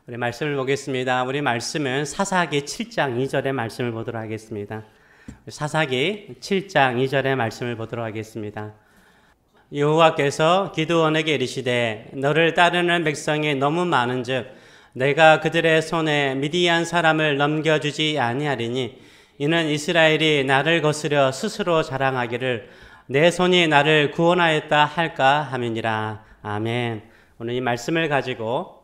우리 말씀을 보겠습니다. 우리 말씀은 사사기 7장 2절의 말씀을 보도록 하겠습니다. 사사기 7장 2절의 말씀을 보도록 하겠습니다. 여호와께서 기드온에게 이르시되 너를 따르는 백성이 너무 많은즉 내가 그들의 손에 미디안 사람을 넘겨주지 아니하리니 이는 이스라엘이 나를 거스려 스스로 자랑하기를 내 손이 나를 구원하였다 할까 함이니라. 아멘. 오늘 이 말씀을 가지고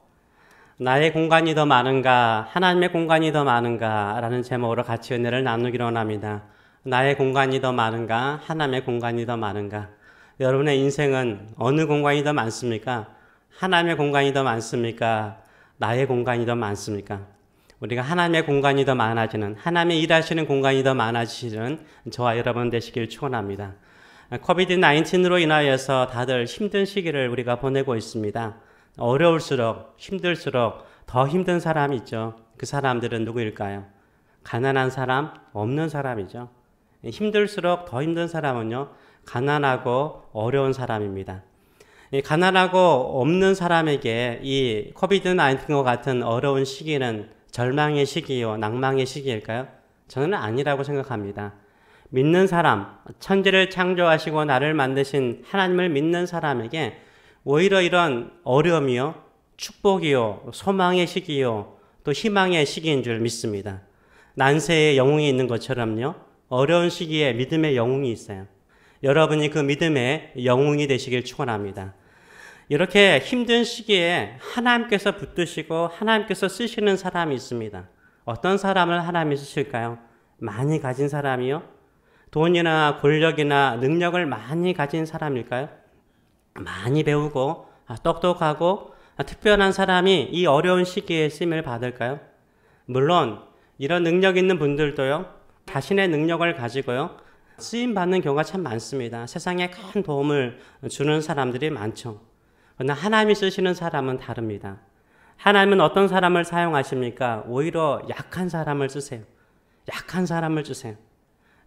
나의 공간이 더 많은가, 하나님의 공간이 더 많은가 라는 제목으로 같이 은혜를 나누기로 원합니다. 나의 공간이 더 많은가, 하나님의 공간이 더 많은가. 여러분의 인생은 어느 공간이 더 많습니까? 하나님의 공간이 더 많습니까? 나의 공간이 더 많습니까? 우리가 하나님의 공간이 더 많아지는, 하나님의 일하시는 공간이 더 많아지는 저와 여러분 되시길 축원합니다. 코비드-19로 인하여서 다들 힘든 시기를 우리가 보내고 있습니다. 어려울수록, 힘들수록 더 힘든 사람이 있죠. 그 사람들은 누구일까요? 가난한 사람, 없는 사람이죠. 힘들수록 더 힘든 사람은요, 가난하고 어려운 사람입니다. 이 가난하고 없는 사람에게 이 코비드-19과 같은 어려운 시기는 절망의 시기요, 낭망의 시기일까요? 저는 아니라고 생각합니다. 믿는 사람, 천지를 창조하시고 나를 만드신 하나님을 믿는 사람에게 오히려 이런 어려움이요, 축복이요, 소망의 시기요, 또 희망의 시기인 줄 믿습니다. 난세에 영웅이 있는 것처럼요, 어려운 시기에 믿음의 영웅이 있어요. 여러분이 그 믿음의 영웅이 되시길 축원합니다. 이렇게 힘든 시기에 하나님께서 붙드시고 하나님께서 쓰시는 사람이 있습니다. 어떤 사람을 하나님이 쓰실까요? 많이 가진 사람이요? 돈이나 권력이나 능력을 많이 가진 사람일까요? 많이 배우고 똑똑하고 특별한 사람이 이 어려운 시기에 쓰임을 받을까요? 물론 이런 능력 있는 분들도요, 자신의 능력을 가지고요, 쓰임 받는 경우가 참 많습니다. 세상에 큰 도움을 주는 사람들이 많죠. 그러나 하나님이 쓰시는 사람은 다릅니다. 하나님은 어떤 사람을 사용하십니까? 오히려 약한 사람을 쓰세요. 약한 사람을 쓰세요.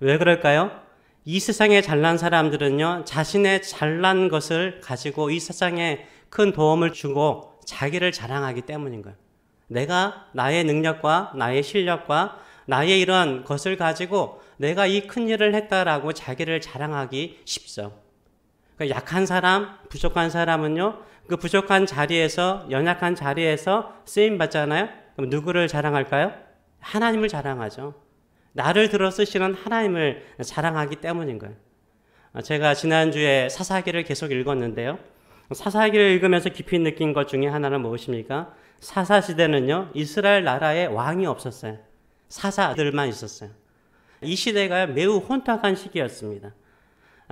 왜 그럴까요? 이 세상에 잘난 사람들은요, 자신의 잘난 것을 가지고 이 세상에 큰 도움을 주고 자기를 자랑하기 때문인 거예요. 내가 나의 능력과 나의 실력과 나의 이런 것을 가지고 내가 이 큰 일을 했다라고 자기를 자랑하기 쉽죠. 그러니까 약한 사람, 부족한 사람은요, 그 부족한 자리에서, 연약한 자리에서 쓰임 받잖아요? 그럼 누구를 자랑할까요? 하나님을 자랑하죠. 나를 들어 쓰시는 하나님을 자랑하기 때문인 거예요. 제가 지난주에 사사기를 계속 읽었는데요. 사사기를 읽으면서 깊이 느낀 것 중에 하나는 무엇입니까? 사사시대는요, 이스라엘 나라에 왕이 없었어요. 사사들만 있었어요. 이 시대가 매우 혼탁한 시기였습니다.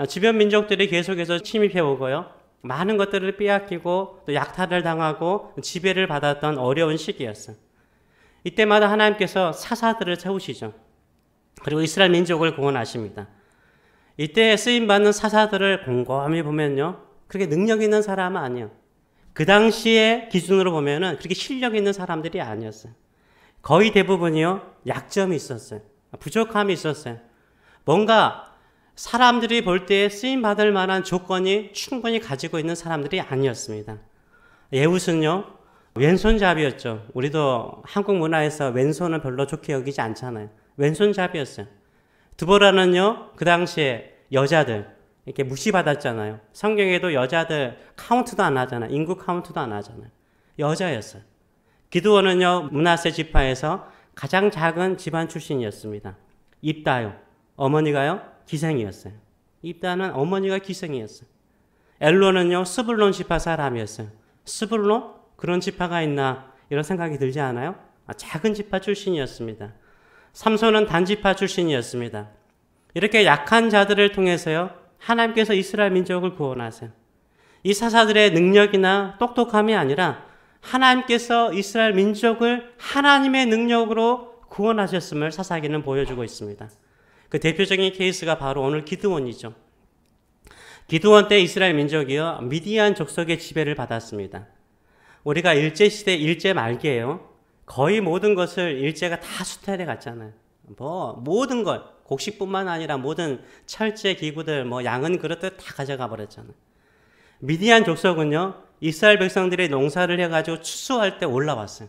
주변 민족들이 계속해서 침입해 오고요, 많은 것들을 빼앗기고 또 약탈을 당하고 지배를 받았던 어려운 시기였어요. 이때마다 하나님께서 사사들을 세우시죠. 그리고 이스라엘 민족을 구원하십니다. 이때 쓰임받는 사사들을 곰곰이 보면요, 그렇게 능력 있는 사람은 아니에요. 그 당시의 기준으로 보면은 그렇게 실력 있는 사람들이 아니었어요. 거의 대부분이요, 약점이 있었어요. 부족함이 있었어요. 뭔가 사람들이 볼 때 쓰임받을 만한 조건이 충분히 가지고 있는 사람들이 아니었습니다. 예후스는요, 왼손잡이였죠. 우리도 한국 문화에서 왼손은 별로 좋게 여기지 않잖아요. 왼손잡이였어요. 드보라는요, 그 당시에 여자들 이렇게 무시받았잖아요. 성경에도 여자들 카운트도 안 하잖아요. 인구 카운트도 안 하잖아요. 여자였어요. 기드온은요, 므낫세 지파에서 가장 작은 집안 출신이었습니다. 입다요, 어머니가요, 기생이었어요. 입다는 어머니가 기생이었어요. 엘론은요, 스불론 지파 사람이었어요. 스불론? 그런 지파가 있나? 이런 생각이 들지 않아요? 작은 지파 출신이었습니다. 삼손은 단지파 출신이었습니다. 이렇게 약한 자들을 통해서요, 하나님께서 이스라엘 민족을 구원하세요. 이 사사들의 능력이나 똑똑함이 아니라 하나님께서 이스라엘 민족을 하나님의 능력으로 구원하셨음을 사사기는 보여주고 있습니다. 그 대표적인 케이스가 바로 오늘 기드온이죠. 기드온 때 이스라엘 민족이요, 미디안 족속의 지배를 받았습니다. 우리가 일제시대 일제 말기에요, 거의 모든 것을 일제가 다 수탈해 갔잖아요. 모든 것, 곡식뿐만 아니라 모든 철제 기구들, 양은 그릇들 다 가져가 버렸잖아요. 미디안 족속은요, 이스라엘 백성들이 농사를 해가지고 추수할 때 올라왔어요.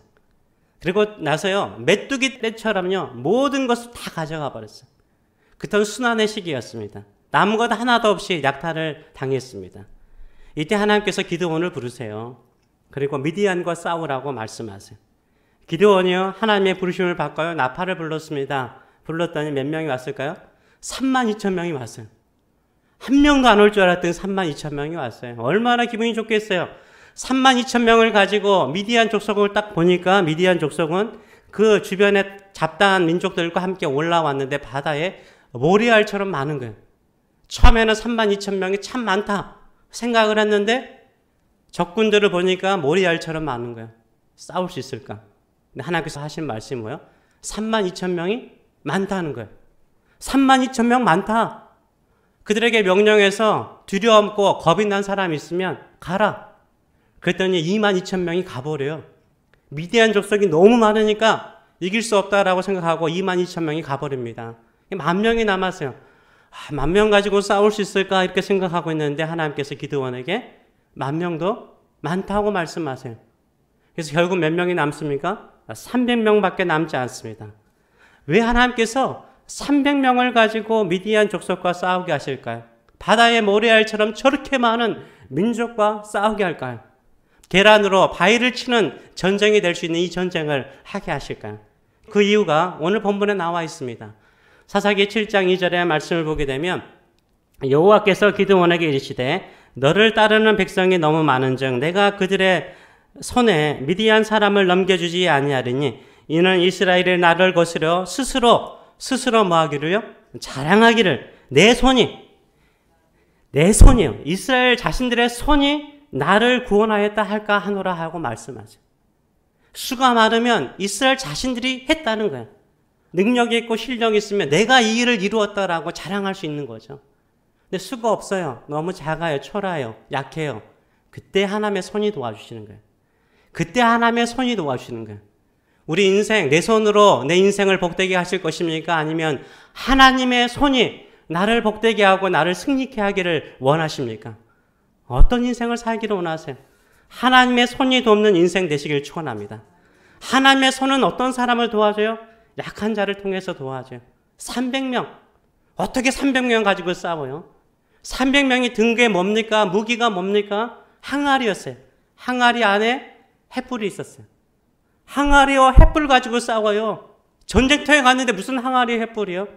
그리고 나서요, 메뚜기 떼처럼요, 모든 것을 다 가져가 버렸어요. 그때는 순환의 시기였습니다. 남은 것 하나도 없이 약탈을 당했습니다. 이때 하나님께서 기드온을 부르세요. 그리고 미디안과 싸우라고 말씀하세요. 기드온이요, 하나님의 부르심을 받고요, 나팔을 불렀습니다. 불렀더니 몇 명이 왔을까요? 32,000명이 왔어요. 한 명도 안 올 줄 알았더니 32,000명이 왔어요. 얼마나 기분이 좋겠어요. 32,000명을 가지고 미디안 족속을 딱 보니까 미디안 족속은 그 주변에 잡다한 민족들과 함께 올라왔는데 바다에 모래알처럼 많은 거예요. 처음에는 32,000명이 참 많다 생각을 했는데 적군들을 보니까 모래알처럼 많은 거예요. 싸울 수 있을까? 근데 하나님께서 하신 말씀이 뭐예요? 32,000명이 많다는 거예요. 32,000명 많다. 그들에게 명령해서 두려움고 겁이 난 사람이 있으면 가라. 그랬더니 22,000명이 가버려요. 미디안 족속이 너무 많으니까 이길 수 없다라고 생각하고 22,000명이 가버립니다. 10,000명이 남았어요. 10,000명 가지고 싸울 수 있을까 이렇게 생각하고 있는데 하나님께서 기드온에게 10,000명도 많다고 말씀하세요. 그래서 결국 몇 명이 남습니까? 300명밖에 남지 않습니다. 왜 하나님께서 300명을 가지고 미디안 족속과 싸우게 하실까요? 바다의 모래알처럼 저렇게 많은 민족과 싸우게 할까요? 계란으로 바위를 치는 전쟁이 될 수 있는 이 전쟁을 하게 하실까요? 그 이유가 오늘 본문에 나와 있습니다. 사사기 7장 2절의 말씀을 보게 되면 여호와께서 기드온에게 이르시되 너를 따르는 백성이 너무 많은즉 내가 그들의 손에 미디안 사람을 넘겨주지 아니하리니 이는 이스라엘이 나를 거스려 스스로 뭐 하기를요? 자랑하기를 내 손이요. 이스라엘 자신들의 손이 나를 구원하였다 할까 하노라 하고 말씀하죠. 수가 많으면 이스라엘 자신들이 했다는 거예요. 능력이 있고 실력이 있으면 내가 이 일을 이루었다라고 자랑할 수 있는 거죠. 근데 수가 없어요. 너무 작아요. 초라해요. 약해요. 그때 하나님의 손이 도와주시는 거예요. 그때 하나님의 손이 도와주시는 거예요. 우리 인생, 내 손으로 내 인생을 복되게 하실 것입니까? 아니면 하나님의 손이 나를 복되게 하고 나를 승리케 하기를 원하십니까? 어떤 인생을 살기를 원하세요? 하나님의 손이 돕는 인생 되시길 축원합니다. 하나님의 손은 어떤 사람을 도와줘요? 약한 자를 통해서 도와줘요. 300명. 어떻게 300명 가지고 싸워요? 300명이 든 게 뭡니까? 무기가 뭡니까? 항아리였어요. 항아리 안에 횃불이 있었어요. 항아리와 횃불 가지고 싸워요. 전쟁터에 갔는데 무슨 항아리 횃불이요?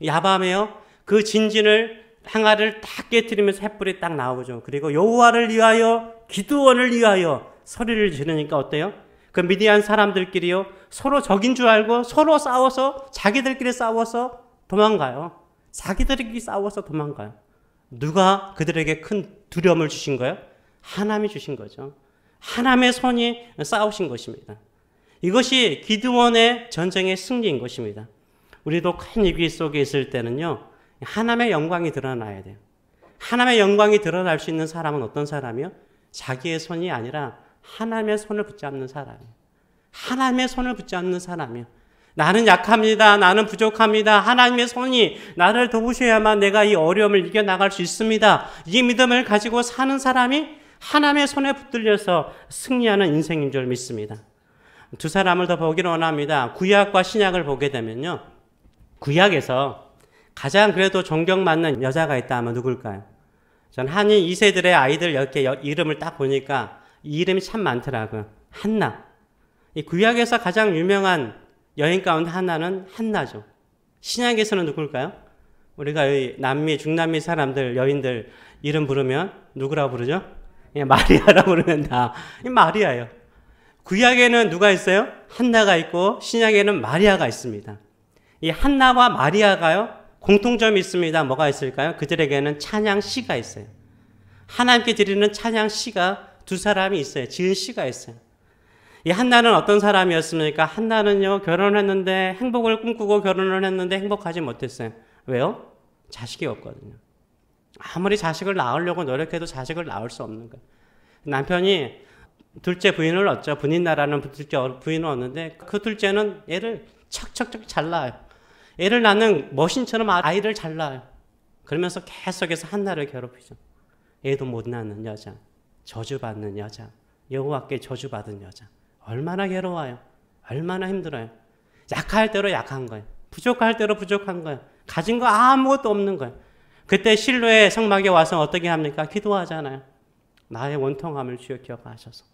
야밤에요. 그 진진을 항아리를 딱 깨트리면서 횃불이 딱 나오죠. 그리고 여호와를 위하여 기드온을 위하여 소리를 지르니까 어때요? 그 미디안 사람들끼리요. 서로 적인 줄 알고 서로 싸워서 자기들끼리 싸워서 도망가요. 자기들끼리 싸워서 도망가요. 누가 그들에게 큰 두려움을 주신 거예요? 하나님이 주신 거죠. 하나님의 손이 싸우신 것입니다. 이것이 기드온의 전쟁의 승리인 것입니다. 우리도 큰 위기 속에 있을 때는요. 하나님의 영광이 드러나야 돼요. 하나님의 영광이 드러날 수 있는 사람은 어떤 사람이요? 자기의 손이 아니라 하나님의 손을 붙잡는 사람이에요. 하나님의 손을 붙잡는 사람이에요. 나는 약합니다. 나는 부족합니다. 하나님의 손이 나를 도우셔야만 내가 이 어려움을 이겨나갈 수 있습니다. 이 믿음을 가지고 사는 사람이 하나님의 손에 붙들려서 승리하는 인생인 줄 믿습니다. 두 사람을 더 보기를 원합니다. 구약과 신약을 보게 되면요. 구약에서 가장 그래도 존경받는 여자가 있다 하면 누굴까요? 전 한인 2세들의 아이들 이렇게 이름을 딱 보니까 이 이름이 참 많더라고요. 한나. 이 구약에서 가장 유명한 여인 가운데 하나는 한나죠. 신약에서는 누굴까요? 우리가 여기 남미, 중남미 사람들, 여인들 이름 부르면 누구라고 부르죠? 그냥 마리아라고 부르는다. 이 마리아예요. 구약에는 누가 있어요? 한나가 있고 신약에는 마리아가 있습니다. 이 한나와 마리아가요, 공통점이 있습니다. 뭐가 있을까요? 그들에게는 찬양 시가 있어요. 하나님께 드리는 찬양 시가 두 사람이 있어요. 지은 시가 있어요. 이 한나는 어떤 사람이었습니까? 한나는요, 결혼했는데 행복을 꿈꾸고 결혼을 했는데 행복하지 못했어요. 왜요? 자식이 없거든요. 아무리 자식을 낳으려고 노력해도 자식을 낳을 수 없는 거예요. 남편이 둘째 부인을 얻죠. 분인나라는 둘째 부인을 얻는데 그 둘째는 애를 척척척 잘 낳아요. 애를 낳는 머신처럼 아이를 잘 낳아요. 그러면서 계속해서 한나를 괴롭히죠. 애도 못 낳는 여자, 저주받는 여자, 여호와께 저주받은 여자. 얼마나 괴로워요. 얼마나 힘들어요. 약할 대로 약한 거예요. 부족할 대로 부족한 거예요. 가진 거 아무것도 없는 거예요. 그때 실로의 성막에 와서 어떻게 합니까? 기도하잖아요. 나의 원통함을 주여 기억하셔서.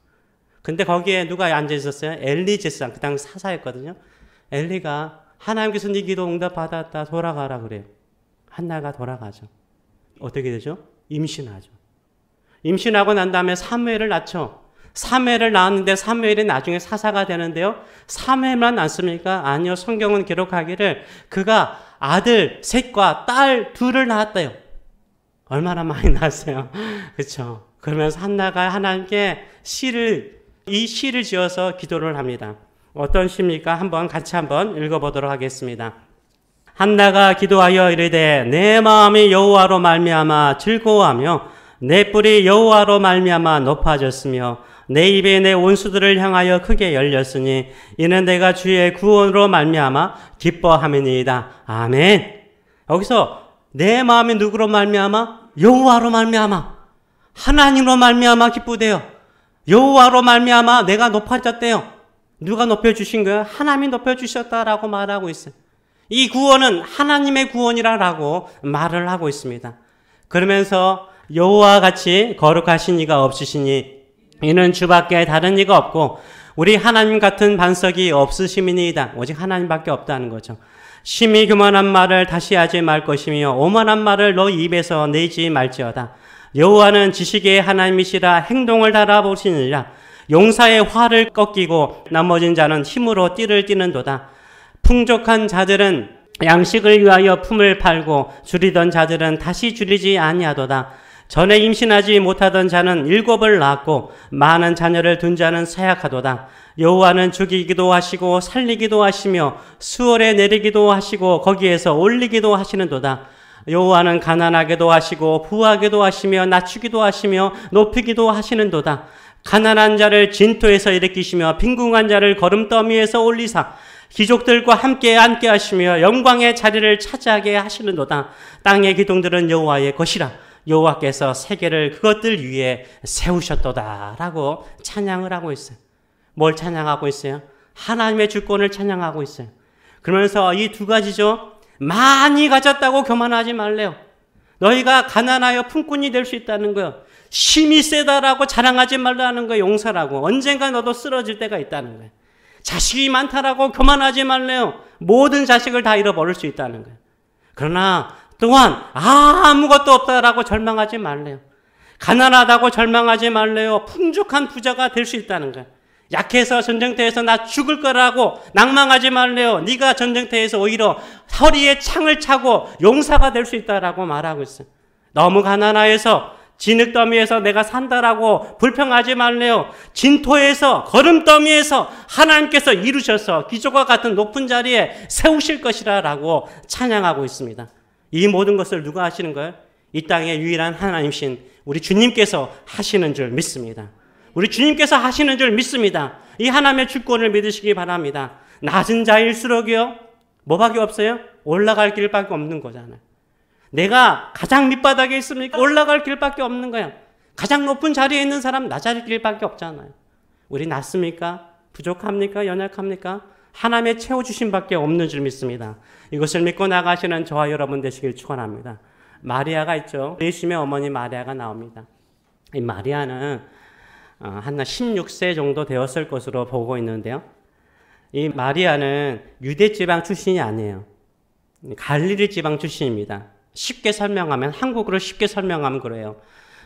근데 거기에 누가 앉아 있었어요? 엘리 제사장, 그 당시 사사였거든요. 엘리가 하나님께서 네 기도 응답 받았다, 돌아가라 그래요. 한나가 돌아가죠. 어떻게 되죠? 임신하죠. 임신하고 난 다음에 사무엘을 낳죠. 사무엘을 낳았는데 사무엘이 나중에 사사가 되는데요. 사무엘만 낳습니까? 아니요. 성경은 기록하기를 그가 아들 셋과 딸 둘을 낳았대요. 얼마나 많이 낳았어요. 그렇죠. 그러면서 한나가 하나님께 이 시를 지어서 기도를 합니다. 어떤 시입니까? 같이 한번 읽어보도록 하겠습니다. 한나가 기도하여 이르되 내 마음이 여호와로 말미암아 즐거워하며 내 뿔이 여호와로 말미암아 높아졌으며 내 입에 내 원수들을 향하여 크게 열렸으니 이는 내가 주의 구원으로 말미암아 기뻐함이니이다. 아멘. 여기서 내 마음이 누구로 말미암아? 여호와로 말미암아. 하나님으로 말미암아 기쁘대요. 여호와로 말미암아 내가 높아졌대요. 누가 높여주신 거예요? 하나님이 높여주셨다라고 말하고 있어요. 이 구원은 하나님의 구원이라고 말을 하고 있습니다. 그러면서 여호와와 같이 거룩하신 이가 없으시니 이는 주밖에 다른 이가 없고 우리 하나님 같은 반석이 없으심이니이다. 오직 하나님밖에 없다는 거죠. 심히 교만한 말을 다시 하지 말 것이며 오만한 말을 너 입에서 내지 말지어다. 여호와는 지식의 하나님이시라 행동을 달아보시느니라. 용사의 활을 꺾이고 넘어진 자는 힘으로 띠를 띠는도다. 풍족한 자들은 양식을 위하여 품을 팔고 줄이던 자들은 다시 줄이지 아니하도다. 전에 임신하지 못하던 자는 7을 낳았고 많은 자녀를 둔 자는 사약하도다. 여호와는 죽이기도 하시고 살리기도 하시며 수월에 내리기도 하시고 거기에서 올리기도 하시는도다. 여호와는 가난하게도 하시고 부하게도 하시며 낮추기도 하시며 높이기도 하시는도다. 가난한 자를 진토에서 일으키시며 빈궁한 자를 거름더미에서 올리사 귀족들과 함께 앉게 하시며 영광의 자리를 차지하게 하시는도다. 땅의 기둥들은 여호와의 것이라. 여호와께서 세계를 그것들 위에 세우셨도다 라고 찬양을 하고 있어요. 뭘 찬양하고 있어요? 하나님의 주권을 찬양하고 있어요. 그러면서 이 두 가지죠. 많이 가졌다고 교만하지 말래요. 너희가 가난하여 품꾼이 될 수 있다는 거예요. 힘이 세다라고 자랑하지 말라는 거예요. 용서라고. 언젠가 너도 쓰러질 때가 있다는 거예요. 자식이 많다라고 교만하지 말래요. 모든 자식을 다 잃어버릴 수 있다는 거예요. 그러나 또한 아무것도 없다라고 절망하지 말래요. 가난하다고 절망하지 말래요. 풍족한 부자가 될 수 있다는 거예요. 약해서 전쟁터에서 나 죽을 거라고 낭망하지 말래요. 네가 전쟁터에서 오히려 허리에 창을 차고 용사가 될 수 있다라고 말하고 있어요. 너무 가난해서 진흙더미에서 내가 산다라고 불평하지 말래요. 진토에서 거름더미에서 하나님께서 이루셔서 기적과 같은 높은 자리에 세우실 것이라고 찬양하고 있습니다. 이 모든 것을 누가 하시는 거예요? 이 땅의 유일한 하나님이신 우리 주님께서 하시는 줄 믿습니다. 우리 주님께서 하시는 줄 믿습니다. 이 하나님의 주권을 믿으시기 바랍니다. 낮은 자일수록이요. 뭐밖에 없어요? 올라갈 길밖에 없는 거잖아요. 내가 가장 밑바닥에 있습니까? 올라갈 길밖에 없는 거야. 가장 높은 자리에 있는 사람 낮아질 길밖에 없잖아요. 우리 낮습니까? 부족합니까? 연약합니까? 하나님의 채워주신 밖에 없는 줄 믿습니다. 이것을 믿고 나가시는 저와 여러분 되시길 축원합니다. 마리아가 있죠. 예수님의 어머니 마리아가 나옵니다. 이 마리아는 한 16세 정도 되었을 것으로 보고 있는데요. 이 마리아는 유대 지방 출신이 아니에요. 갈릴리 지방 출신입니다. 쉽게 설명하면, 한국어로 쉽게 설명하면 그래요.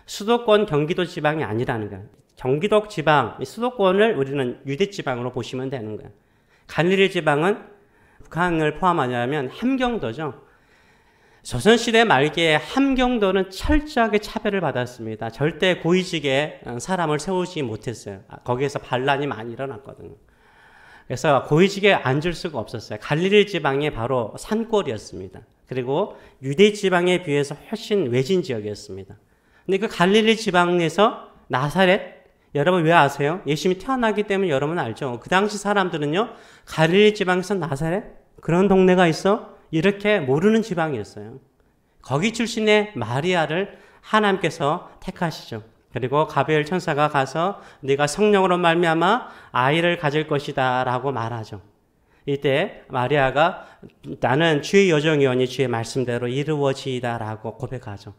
수도권 경기도 지방이 아니라는 거예요. 경기도 지방, 수도권을 우리는 유대 지방으로 보시면 되는 거예요. 갈릴리 지방은 북한을 포함하냐면 함경도죠. 조선시대 말기에 함경도는 철저하게 차별을 받았습니다. 절대 고위직에 사람을 세우지 못했어요. 거기에서 반란이 많이 일어났거든요. 그래서 고위직에 앉을 수가 없었어요. 갈릴리 지방이 바로 산골이었습니다. 그리고 유대 지방에 비해서 훨씬 외진 지역이었습니다. 근데 그 갈릴리 지방에서 나사렛, 여러분 왜 아세요? 예수님이 태어나기 때문에 여러분 알죠? 그 당시 사람들은요, 갈릴리 지방에서 나사렛? 그런 동네가 있어? 이렇게 모르는 지방이었어요. 거기 출신의 마리아를 하나님께서 택하시죠. 그리고 가브리엘 천사가 가서 네가 성령으로 말미암아 아이를 가질 것이다 라고 말하죠. 이때 마리아가 나는 주의 여종이오니 주의 말씀대로 이루어지이다 라고 고백하죠.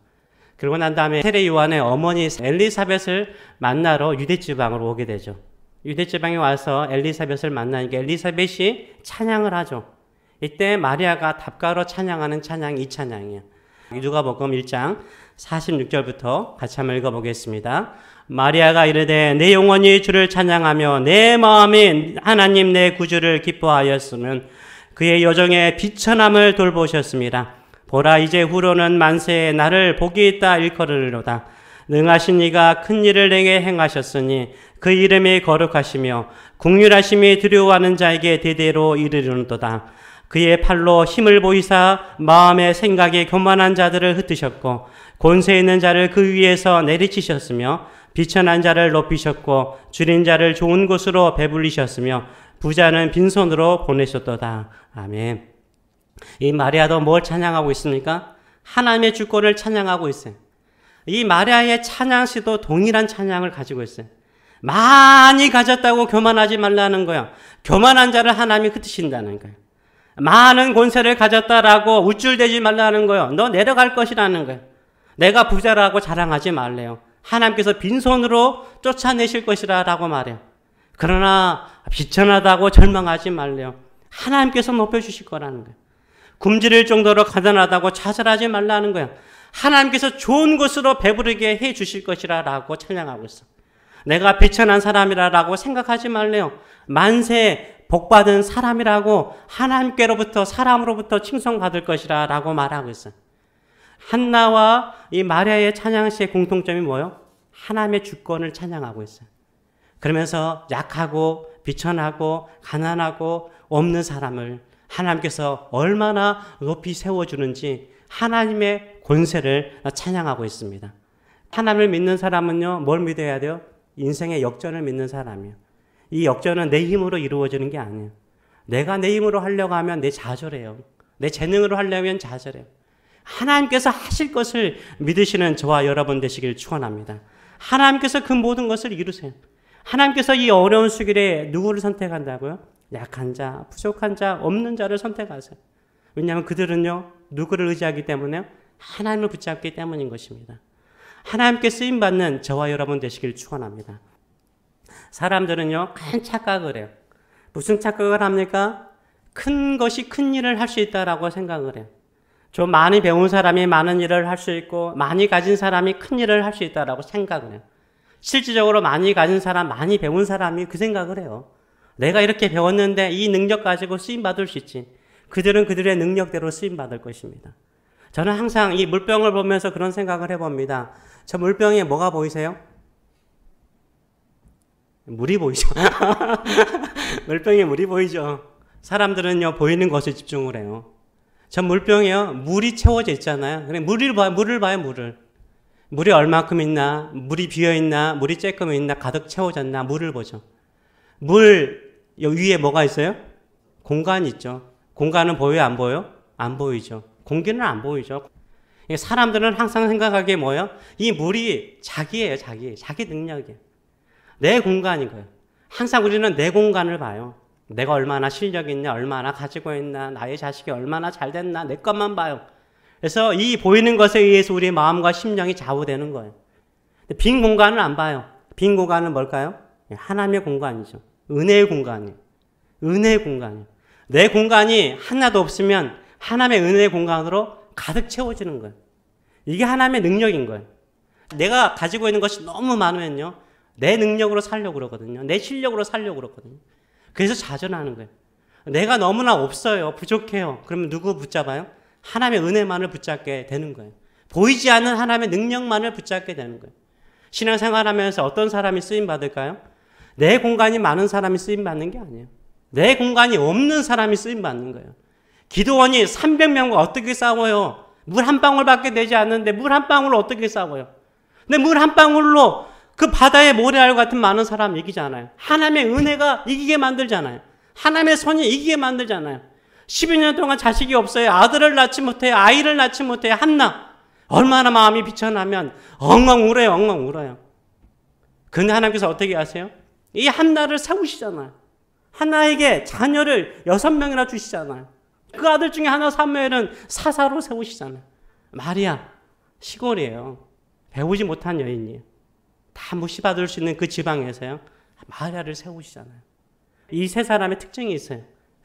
그리고 난 다음에 세례 요한의 어머니 엘리사벳을 만나러 유대지방으로 오게 되죠. 유대지방에 와서 엘리사벳을 만나니까 엘리사벳이 찬양을 하죠. 이때 마리아가 답가로 찬양하는 찬양이 이 찬양이에요. 누가복음 1장 46절부터 같이 한번 읽어보겠습니다. 마리아가 이르되 내 영혼이 주를 찬양하며 내 마음이 하나님 내 구주를 기뻐하였으면 그의 여종의 비천함을 돌보셨습니다. 보라 이제 후로는 만세에 나를 복이 있다 일컬으리로다. 능하신 이가 큰 일을 내게 행하셨으니 그 이름이 거룩하시며 긍휼하심이 두려워하는 자에게 대대로 이르리로다. 그의 팔로 힘을 보이사 마음의 생각에 교만한 자들을 흩으셨고 권세 있는 자를 그 위에서 내리치셨으며 비천한 자를 높이셨고 줄인 자를 좋은 곳으로 배불리셨으며 부자는 빈손으로 보내셨도다. 아멘. 이 마리아도 뭘 찬양하고 있습니까? 하나님의 주권을 찬양하고 있어요. 이 마리아의 찬양시도 동일한 찬양을 가지고 있어요. 많이 가졌다고 교만하지 말라는 거예요. 교만한 자를 하나님이 흩으신다는 거예요. 많은 권세를 가졌다라고 우쭐대지 말라는 거예요. 너 내려갈 것이라는 거예요. 내가 부자라고 자랑하지 말래요. 하나님께서 빈손으로 쫓아내실 것이라고 말해요. 그러나 비천하다고 절망하지 말래요. 하나님께서 높여주실 거라는 거예요. 굶주릴 정도로 가난하다고 좌절하지 말라는 거예요. 하나님께서 좋은 곳으로 배부르게 해 주실 것이라고 찬양하고 있어. 내가 비천한 사람이라고 생각하지 말래요. 만세 복받은 사람이라고 하나님께로부터 사람으로부터 칭송받을 것이라고 말하고 있어요. 한나와 이 마리아의 찬양시의 공통점이 뭐예요? 하나님의 주권을 찬양하고 있어요. 그러면서 약하고 비천하고 가난하고 없는 사람을 하나님께서 얼마나 높이 세워주는지 하나님의 권세를 찬양하고 있습니다. 하나님을 믿는 사람은요, 뭘 믿어야 돼요? 인생의 역전을 믿는 사람이에요. 이 역전은 내 힘으로 이루어지는 게 아니에요. 내가 내 힘으로 하려고 하면 내 좌절해요. 내 재능으로 하려면 좌절해요. 하나님께서 하실 것을 믿으시는 저와 여러분 되시길 축원합니다. 하나님께서 그 모든 것을 이루세요. 하나님께서 이 어려운 시기에 누구를 선택한다고요? 약한 자, 부족한 자, 없는 자를 선택하세요. 왜냐하면 그들은요, 누구를 의지하기 때문에요? 하나님을 붙잡기 때문인 것입니다. 하나님께 쓰임받는 저와 여러분 되시길 축원합니다. 사람들은요, 큰 착각을 해요. 무슨 착각을 합니까? 큰 것이 큰 일을 할 수 있다라고 생각을 해요. 좀 많이 배운 사람이 많은 일을 할 수 있고 많이 가진 사람이 큰 일을 할 수 있다라고 생각을 해요. 실질적으로 많이 가진 사람, 많이 배운 사람이 그 생각을 해요. 내가 이렇게 배웠는데 이 능력 가지고 쓰임받을 수 있지. 그들은 그들의 능력대로 쓰임받을 것입니다. 저는 항상 이 물병을 보면서 그런 생각을 해봅니다. 저 물병에 뭐가 보이세요? 물이 보이죠. 물병에 물이 보이죠. 사람들은요, 보이는 것에 집중을 해요. 저 물병에요, 물이 채워져 있잖아요. 그래, 물을 봐요, 물을. 물이 얼마큼 있나, 물이 비어있나, 물이 쬐끔 있나, 가득 채워졌나, 물을 보죠. 물 위에 뭐가 있어요? 공간이 있죠. 공간은 보여요, 안 보여요? 안 보이죠. 공기는 안 보이죠. 사람들은 항상 생각하기에 뭐예요? 이 물이 자기예요, 자기 능력이에요. 내 공간이고요. 항상 우리는 내 공간을 봐요. 내가 얼마나 실력이 있냐, 얼마나 가지고 있나, 나의 자식이 얼마나 잘 됐나, 내 것만 봐요. 그래서 이 보이는 것에 의해서 우리의 마음과 심령이 좌우되는 거예요. 빈 공간을 안 봐요. 빈 공간은 뭘까요? 하나님의 공간이죠. 은혜의 공간이에요. 은혜의 공간이에요. 내 공간이 하나도 없으면 하나님의 은혜의 공간으로 가득 채워지는 거예요. 이게 하나님의 능력인 거예요. 내가 가지고 있는 것이 너무 많으면요, 내 능력으로 살려고 그러거든요. 내 실력으로 살려고 그러거든요. 그래서 좌절하는 거예요. 내가 너무나 없어요. 부족해요. 그러면 누구 붙잡아요? 하나님의 은혜만을 붙잡게 되는 거예요. 보이지 않는 하나님의 능력만을 붙잡게 되는 거예요. 신앙생활하면서 어떤 사람이 쓰임받을까요? 내 공간이 많은 사람이 쓰임받는 게 아니에요. 내 공간이 없는 사람이 쓰임받는 거예요. 기도원이 300명과 어떻게 싸워요? 물 한 방울밖에 되지 않는데 물 한 방울로 어떻게 싸워요? 근데 물 한 방울로 그 바다의 모래알 같은 많은 사람 이기잖아요. 하나님의 은혜가 이기게 만들잖아요. 하나님의 선이 이기게 만들잖아요. 12년 동안 자식이 없어요. 아들을 낳지 못해요. 아이를 낳지 못해요. 한나. 얼마나 마음이 비천하면 엉엉 울어요. 엉엉 울어요. 근데 하나님께서 어떻게 하세요? 이 한나를 세우시잖아요. 한나에게 자녀를 6명이나 주시잖아요. 그 아들 중에 하나 사무엘은 사사로 세우시잖아요. 마리아 시골이에요. 배우지 못한 여인이에요. 다 무시받을 수 있는 그 지방에서요. 마리아를 세우시잖아요. 이 세 사람의 특징이 있어요.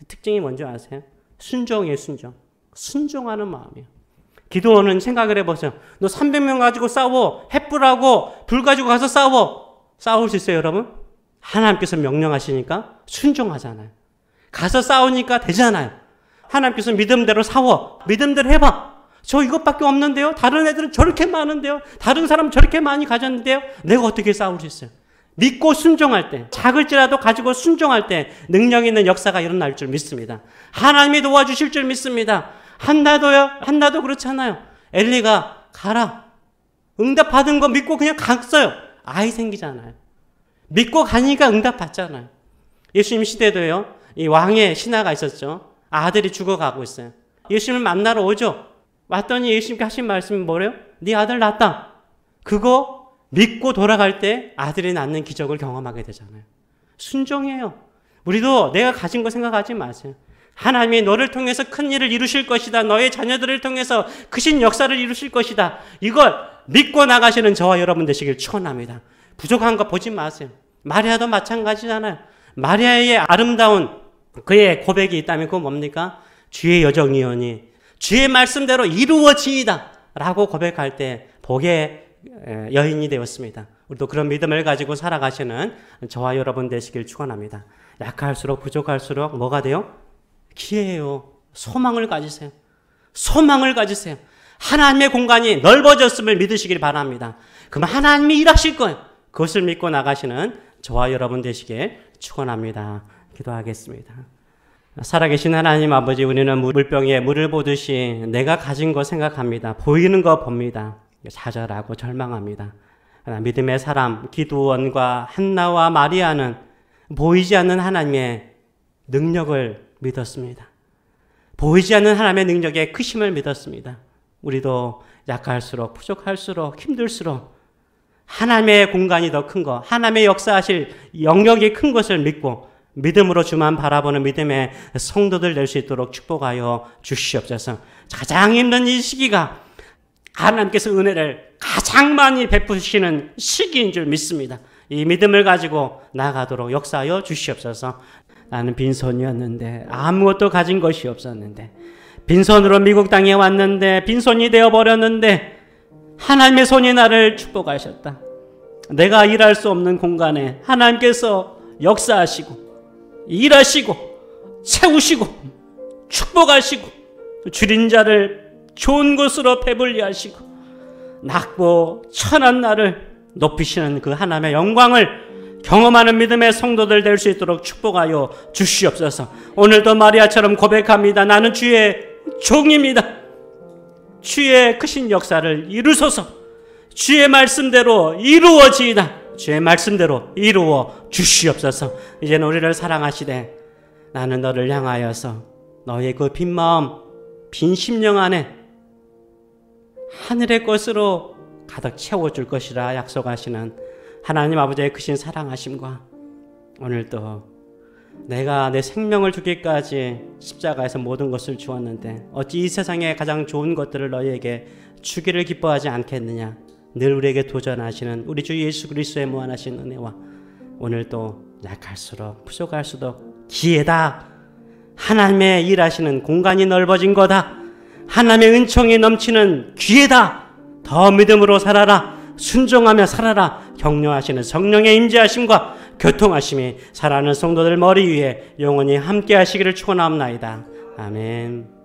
특징이 뭔지 아세요? 순종이에요. 순종. 순종하는 마음이에요. 기도원은 생각을 해보세요. 너 300명 가지고 싸워. 횃불하고 불 가지고 가서 싸워. 싸울 수 있어요, 여러분? 하나님께서 명령하시니까 순종하잖아요. 가서 싸우니까 되잖아요. 하나님께서 믿음대로 싸워. 믿음대로 해봐. 저 이것밖에 없는데요? 다른 애들은 저렇게 많은데요? 다른 사람은 저렇게 많이 가졌는데요? 내가 어떻게 싸울 수 있어요? 믿고 순종할 때, 작을지라도 가지고 순종할 때 능력 있는 역사가 일어날 줄 믿습니다. 하나님이 도와주실 줄 믿습니다. 한나도요? 한나도 그렇잖아요. 엘리가 가라. 응답받은 거 믿고 그냥 갔어요. 아이 생기잖아요. 믿고 가니까 응답받잖아요. 예수님 시대도요. 이 왕의 신하가 있었죠. 아들이 죽어가고 있어요. 예수님을 만나러 오죠. 왔더니 예수님께 하신 말씀이 뭐래요? 네 아들 낳았다. 그거 믿고 돌아갈 때 아들이 낳는 기적을 경험하게 되잖아요. 순종이에요. 우리도 내가 가진 거 생각하지 마세요. 하나님이 너를 통해서 큰 일을 이루실 것이다. 너의 자녀들을 통해서 크신 역사를 이루실 것이다. 이걸 믿고 나가시는 저와 여러분 되시길 축원합니다. 부족한 거 보지 마세요. 마리아도 마찬가지잖아요. 마리아의 아름다운 그의 고백이 있다면 그건 뭡니까? 주의 여정이오니 주의 말씀대로 이루어지이다 라고 고백할 때 복의 여인이 되었습니다. 우리도 그런 믿음을 가지고 살아가시는 저와 여러분 되시길 축원합니다. 약할수록 부족할수록 뭐가 돼요? 기회예요. 소망을 가지세요. 소망을 가지세요. 하나님의 공간이 넓어졌음을 믿으시길 바랍니다. 그럼 하나님이 일하실 거예요. 그것을 믿고 나가시는 저와 여러분 되시길 축원합니다. 기도하겠습니다. 살아계신 하나님 아버지, 우리는 물병에 물을 보듯이 내가 가진 거 생각합니다. 보이는 거 봅니다. 좌절하고 절망합니다. 그러나 믿음의 사람 기드온과 한나와 마리아는 보이지 않는 하나님의 능력을 믿었습니다. 보이지 않는 하나님의 능력의 크심을 믿었습니다. 우리도 약할수록 부족할수록 힘들수록 하나님의 공간이 더 큰 것, 하나님의 역사하실 영역이 큰 것을 믿고 믿음으로 주만 바라보는 믿음의 성도들 될 수 있도록 축복하여 주시옵소서. 가장 힘든 이 시기가 하나님께서 은혜를 가장 많이 베푸시는 시기인 줄 믿습니다. 이 믿음을 가지고 나아가도록 역사하여 주시옵소서. 나는 빈손이었는데 아무것도 가진 것이 없었는데 빈손으로 미국 땅에 왔는데 빈손이 되어버렸는데 하나님의 손이 나를 축복하셨다. 내가 일할 수 없는 공간에 하나님께서 역사하시고 일하시고 채우시고 축복하시고 줄인 자를 좋은 곳으로 배불리 하시고 낮고 천한 나를 높이시는 그 하나님의 영광을 경험하는 믿음의 성도들 될 수 있도록 축복하여 주시옵소서. 오늘도 마리아처럼 고백합니다. 나는 주의 종입니다. 주의 크신 역사를 이루소서. 주의 말씀대로 이루어지이다. 주의 말씀대로 이루어 주시옵소서. 이제는 우리를 사랑하시되 나는 너를 향하여서 너의 그 빈 마음, 빈 심령 안에 하늘의 것으로 가득 채워줄 것이라 약속하시는 하나님 아버지의 크신 사랑하심과 오늘도 내가 내 생명을 주기까지 십자가에서 모든 것을 주었는데 어찌 이 세상에 가장 좋은 것들을 너희에게 주기를 기뻐하지 않겠느냐. 늘 우리에게 도전하시는 우리 주 예수 그리스도의 무한하신 은혜와 오늘도 약할수록 부족할수록 기회다. 하나님의 일하시는 공간이 넓어진 거다. 하나님의 은총이 넘치는 기회다. 더 믿음으로 살아라. 순종하며 살아라. 격려하시는 성령의 임재하심과 교통하심이 살아가는 성도들 머리 위에 영원히 함께 하시기를 축원합니다. 아멘.